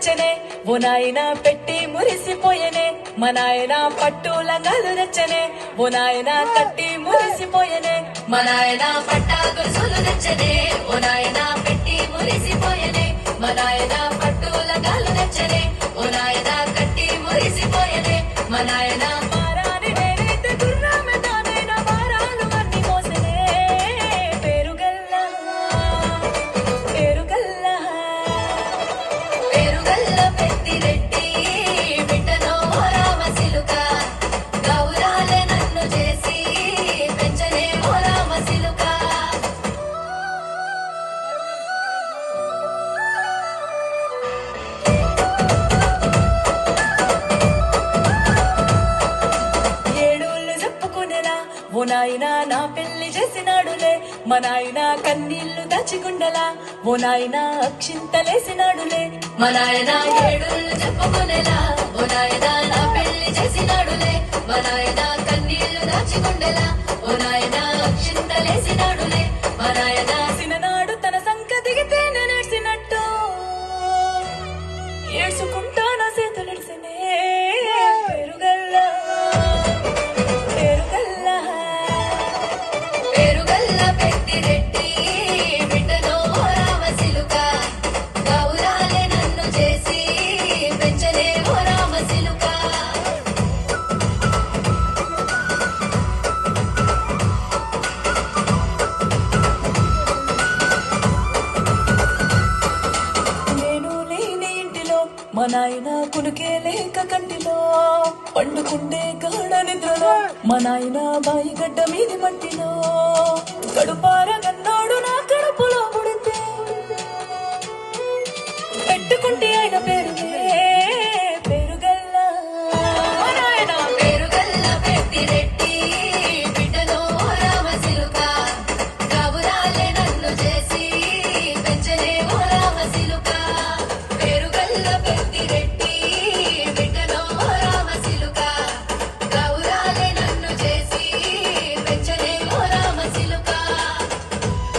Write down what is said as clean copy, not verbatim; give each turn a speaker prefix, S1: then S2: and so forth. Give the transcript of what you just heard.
S1: నచ్చనే ఓ నాయన పెట్టి మురిసిపోయనే మా నాయన పట్టు లంగాలు నచ్చనే ఓ నాయన కట్టి మురిసిపోయనే మా నాయన పట్టా గొలుసులు నచ్చనే ఓ నాయన పెట్టి మురిసిపోయనే మా నాయన పట్టు లంగాలు నచ్చనే ఓ నాయన కట్టి మురిసిపోయనే మా నాయన ఓ నాయనా నా పెళ్లి చేసినాడులే మా నాయన కన్నీళ్లు దాచిగుండలా ఓ నాయనా అక్షింతలేసినాడులే మా నాయన ఏడుళ్ళు చెప్పుకునేలా ఓ నాయనా నా పెళ్లి చేసినాడులే మా నాయన కన్నీళ్లు దాచిగుండలా ఓ నాయనా అక్షింతలేసినాడులే మా నాయన సిననాడు తన సంక దిగితే నేనేసినట్టు ఏడ్చుకుంటా నా చేతులెడిసినే మా నాయన కునుకే లేక కంటిలో పండుకుండే గాఢ నిద్రలో మా నాయన బాయి గడ్డ మీది మట్టిలో కడుపారగన్నాడు నా కడుపులో పుడితే పెట్టుకుంటే ఆయన పేరు